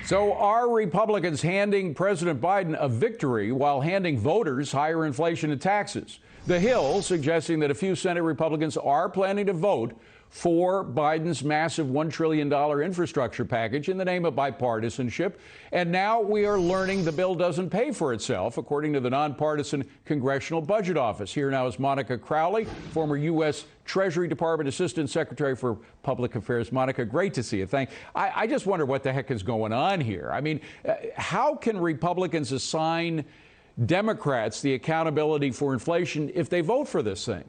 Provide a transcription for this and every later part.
So are Republicans handing President Biden a victory while handing voters higher inflation and taxes? The Hill suggesting that a few Senate Republicans are planning to vote for Biden's massive $1 trillion infrastructure package in the name of bipartisanship. And now we are learning the bill doesn't pay for itself, according to the nonpartisan Congressional Budget Office. Here now is Monica Crowley, former U.S. Treasury Department Assistant Secretary for Public Affairs. Monica, great to see you. I just wonder what the heck is going on here. I mean, how can Republicans assign Democrats the accountability for inflation if they vote for this thing?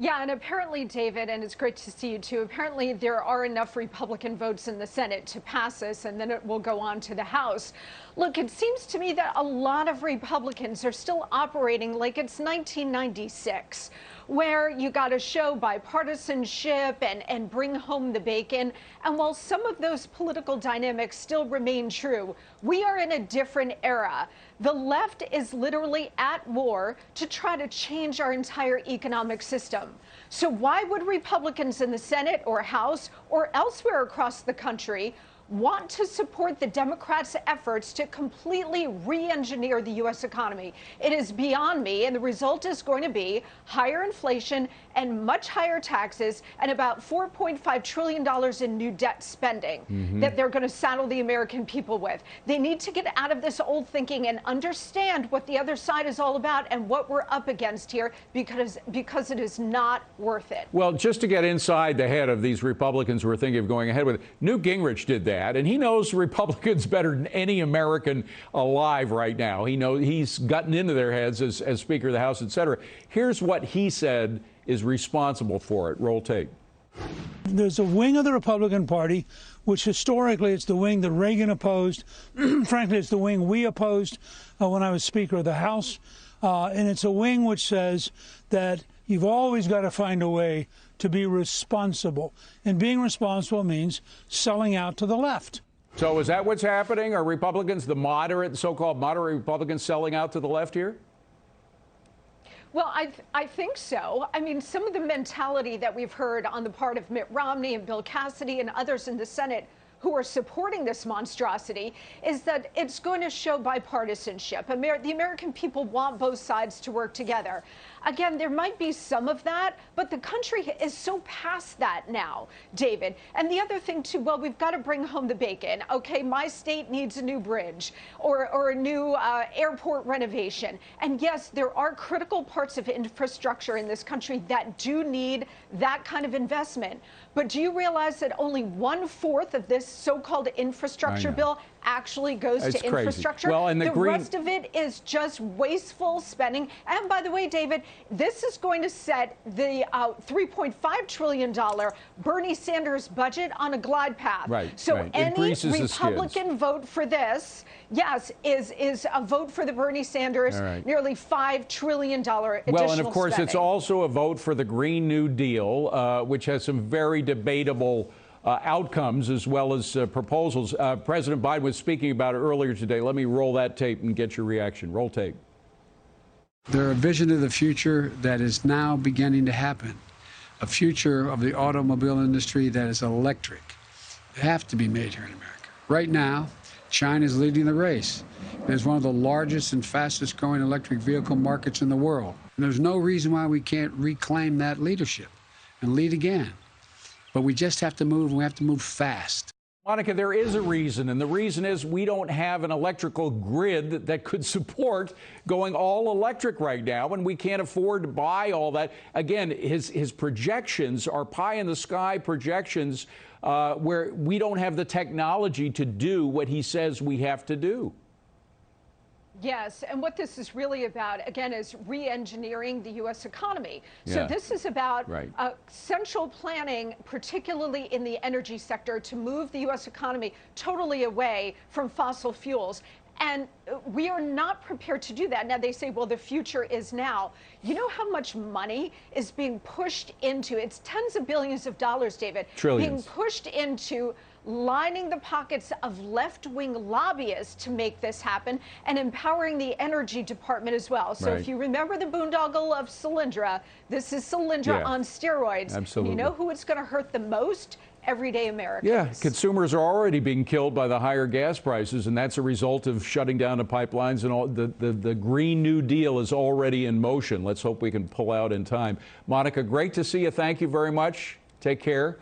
Yeah, and apparently, David, and it's great to see you too, apparently there are enough Republican votes in the Senate to pass this, and then it will go on to the House. Look, it seems to me that a lot of Republicans are still operating like it's 1996, where you got to show bipartisanship and bring home the bacon. And while some of those political dynamics still remain true, we are in a different era. The left is literally at war to try to change our entire economic system. So why would Republicans in the Senate or House or elsewhere across the country want to support the Democrats' efforts to completely re-engineer the U.S. economy? It is beyond me, and the result is going to be higher inflation and much higher taxes and about $4.5 trillion in new debt spending that they're going to saddle the American people with. They need to get out of this old thinking and understand what the other side is all about and what we're up against here, because it is not worth it. Well, just to get inside the head of these Republicans who are thinking of going ahead with it, Newt Gingrich did that. And he knows Republicans better than any American alive right now. He knows he's gotten into their heads as Speaker of the House, et cetera. Here's what he said is responsible for it. Roll tape. There's a wing of the Republican Party, which historically it's the wing that Reagan opposed. Frankly, it's the wing we opposed when I was Speaker of the House. And it's a wing which says that you've always got to find a way to be responsible. And being responsible means selling out to the left. So is that what's happening? Are Republicans, the moderate, so-called moderate Republicans, selling out to the left here? Well, I think so. I mean, some of the mentality that we've heard on the part of Mitt Romney and Bill Cassidy and others in the Senate who are supporting this monstrosity is that it's going to show bipartisanship. The American people want both sides to work together. Again, there might be some of that, but the country is so past that now, David. And the other thing, too, well, we've got to bring home the bacon. Okay, my state needs a new bridge or a new airport renovation. And yes, there are critical parts of infrastructure in this country that do need that kind of investment. But do you realize that only 1/4 of this so-called infrastructure bill actually goes to infrastructure? Well, and the rest of it is just wasteful spending. And by the way, David, this is going to set the $3.5 trillion Bernie Sanders budget on a glide path. Right. So any Republican vote for this, yes, is a vote for the Bernie Sanders nearly $5 trillion additional spending. Well, and of course, it's also a vote for the Green New Deal, which has some very debatable outcomes as well as proposals. President Biden was speaking about it earlier today. Let me roll that tape and get your reaction. Roll tape. They're a vision of the future that is now beginning to happen. A future of the automobile industry that is electric. They have to be made here in America. Right now, China is leading the race. It is one of the largest and fastest growing electric vehicle markets in the world. And there's no reason why we can't reclaim that leadership and lead again. But we just have to move, and we have to move fast. Monica, there is a reason, and the reason is we don't have an electrical grid that could support going all electric right now, and we can't afford to buy all that. Again, his projections are pie-in-the-sky projections where we don't have the technology to do what he says we have to do. Yes, and what this is really about, again, is re-engineering the U.S. economy. So this is about central planning, particularly in the energy sector, to move the U.S. economy totally away from fossil fuels. And we are not prepared to do that. Now, they say, well, the future is now. You know how much money is being pushed into, it's tens of billions of dollars, David, trillions, being pushed into lining the pockets of left-wing lobbyists to make this happen and empowering the Energy Department as well. So if you remember the boondoggle of Solyndra, this is Solyndra on steroids. Absolutely. You know who it's going to hurt the most? everyday Americans. Yeah, consumers are already being killed by the higher gas prices, and that's a result of shutting down the pipelines, and all the Green New Deal is already in motion. Let's hope we can pull out in time. Monica, great to see you. Thank you very much. Take care.